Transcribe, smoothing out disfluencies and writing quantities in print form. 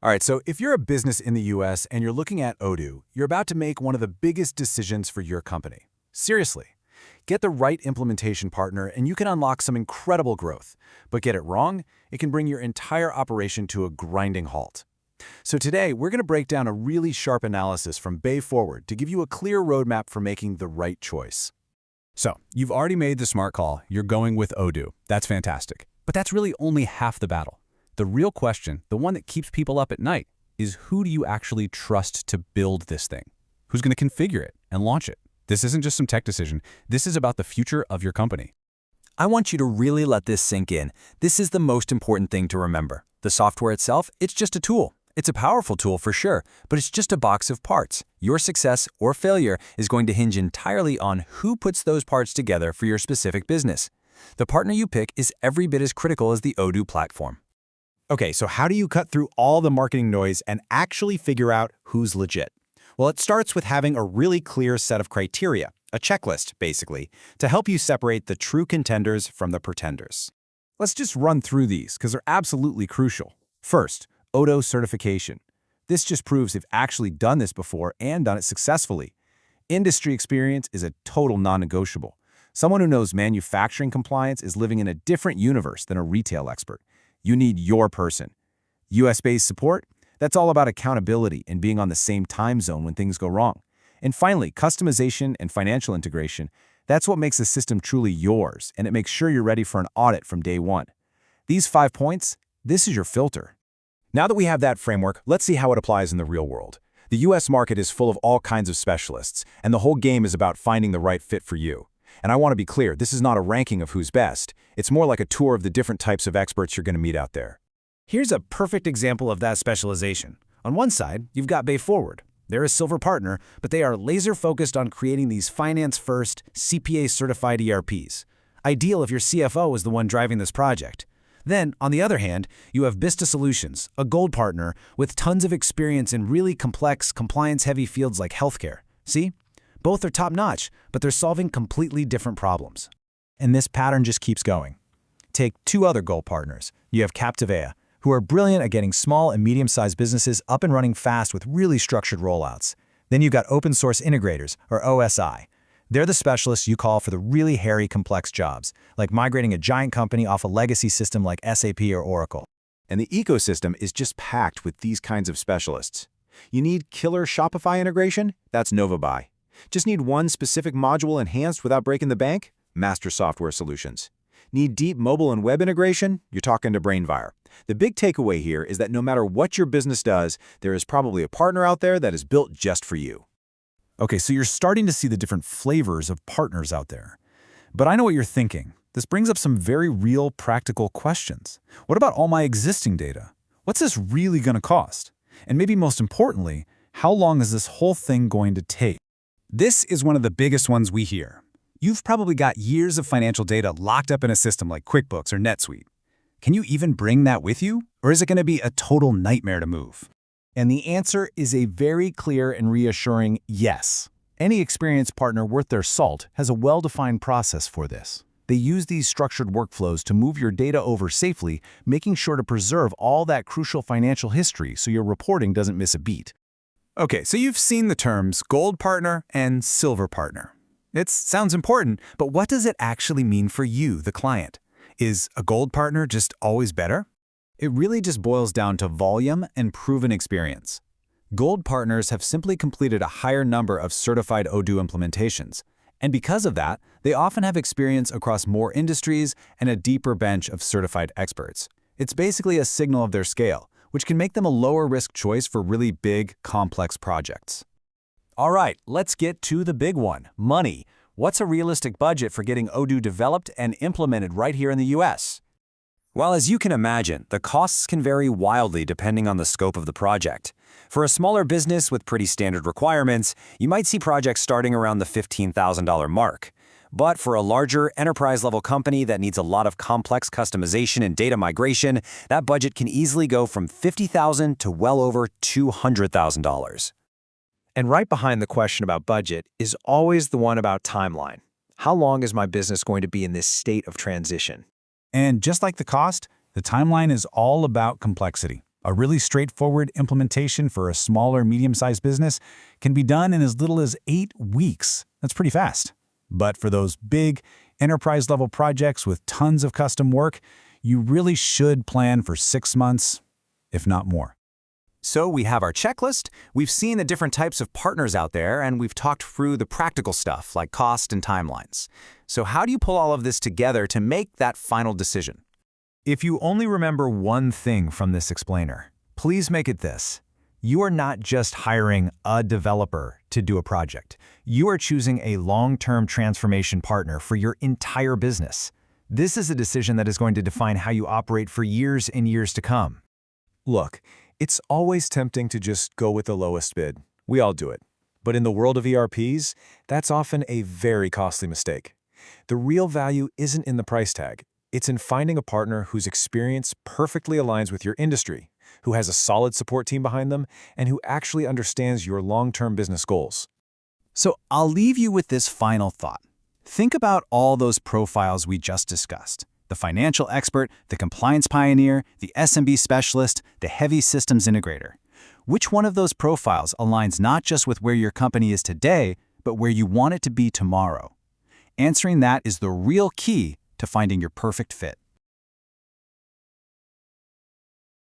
All right, so if you're a business in the US and you're looking at Odoo, you're about to make one of the biggest decisions for your company. Seriously. Get the right implementation partner and you can unlock some incredible growth. But get it wrong, it can bring your entire operation to a grinding halt. So today, we're going to break down a really sharp analysis from Bay Forward to give you a clear roadmap for making the right choice. So, you've already made the smart call. You're going with Odoo. That's fantastic. But that's really only half the battle. The real question, the one that keeps people up at night, is who do you actually trust to build this thing? Who's going to configure it and launch it? This isn't just some tech decision. This is about the future of your company. I want you to really let this sink in. This is the most important thing to remember. The software itself, it's just a tool. It's a powerful tool for sure, but it's just a box of parts. Your success or failure is going to hinge entirely on who puts those parts together for your specific business. The partner you pick is every bit as critical as the Odoo platform. Okay, so how do you cut through all the marketing noise and actually figure out who's legit? Well, it starts with having a really clear set of criteria, a checklist, basically, to help you separate the true contenders from the pretenders. Let's just run through these because they're absolutely crucial. First, Odoo certification. This just proves you've actually done this before and done it successfully. Industry experience is a total non-negotiable. Someone who knows manufacturing compliance is living in a different universe than a retail expert. You need your person. US-based support? That's all about accountability and being on the same time zone when things go wrong. And finally, customization and financial integration. That's what makes the system truly yours, and it makes sure you're ready for an audit from day one. These 5 points, this is your filter. Now that we have that framework, let's see how it applies in the real world. The US market is full of all kinds of specialists, and the whole game is about finding the right fit for you. And I want to be clear, this is not a ranking of who's best. It's more like a tour of the different types of experts you're going to meet out there. Here's a perfect example of that specialization. On one side, you've got Bay Forward. They're a silver partner, but they are laser-focused on creating these finance-first, CPA-certified ERPs. Ideal if your CFO is the one driving this project. Then, on the other hand, you have Bista Solutions, a gold partner with tons of experience in really complex, compliance-heavy fields like healthcare. See? Both are top-notch, but they're solving completely different problems. And this pattern just keeps going. Take 2 other gold partners. You have Captivea, who are brilliant at getting small and medium-sized businesses up and running fast with really structured rollouts. Then you've got open source integrators, or OSI. They're the specialists you call for the really hairy, complex jobs, like migrating a giant company off a legacy system like SAP or Oracle. And the ecosystem is just packed with these kinds of specialists. You need killer Shopify integration? That's NovaBuy. Just need one specific module enhanced without breaking the bank? Master Software Solutions. Need deep mobile and web integration? You're talking to Brainfire. The big takeaway here is that no matter what your business does, there is probably a partner out there that is built just for you. Okay, so you're starting to see the different flavors of partners out there. But I know what you're thinking. This brings up some very real, practical questions. What about all my existing data? What's this really going to cost? And maybe most importantly, how long is this whole thing going to take? This is one of the biggest ones we hear. You've probably got years of financial data locked up in a system like QuickBooks or NetSuite. Can you even bring that with you? Or is it going to be a total nightmare to move? And the answer is a very clear and reassuring yes. Any experienced partner worth their salt has a well-defined process for this. They use these structured workflows to move your data over safely, making sure to preserve all that crucial financial history so your reporting doesn't miss a beat. Okay, so you've seen the terms gold partner and silver partner. It sounds important, but what does it actually mean for you, the client? Is a gold partner just always better? It really just boils down to volume and proven experience. Gold partners have simply completed a higher number of certified Odoo implementations. And because of that, they often have experience across more industries and a deeper bench of certified experts. It's basically a signal of their scale, which can make them a lower-risk choice for really big, complex projects. All right, let's get to the big one, money. What's a realistic budget for getting Odoo developed and implemented right here in the US? Well, as you can imagine, the costs can vary wildly depending on the scope of the project. For a smaller business with pretty standard requirements, you might see projects starting around the $15,000 mark. But for a larger, enterprise-level company that needs a lot of complex customization and data migration, that budget can easily go from $50,000 to well over $200,000. And right behind the question about budget is always the one about timeline. How long is my business going to be in this state of transition? And just like the cost, the timeline is all about complexity. A really straightforward implementation for a small or medium-sized business can be done in as little as 8 weeks. That's pretty fast. But for those big, enterprise-level projects with tons of custom work, you really should plan for 6 months, if not more. So we have our checklist, we've seen the different types of partners out there, and we've talked through the practical stuff like cost and timelines. So how do you pull all of this together to make that final decision? If you only remember one thing from this explainer, please make it this. You are not just hiring a developer to do a project. You are choosing a long-term transformation partner for your entire business. This is a decision that is going to define how you operate for years and years to come. Look, it's always tempting to just go with the lowest bid. We all do it. But in the world of ERPs, that's often a very costly mistake. The real value isn't in the price tag. It's in finding a partner whose experience perfectly aligns with your industry, who has a solid support team behind them, and who actually understands your long-term business goals. So I'll leave you with this final thought. Think about all those profiles we just discussed. The financial expert, the compliance pioneer, the SMB specialist, the heavy systems integrator. Which one of those profiles aligns not just with where your company is today, but where you want it to be tomorrow? Answering that is the real key to finding your perfect fit.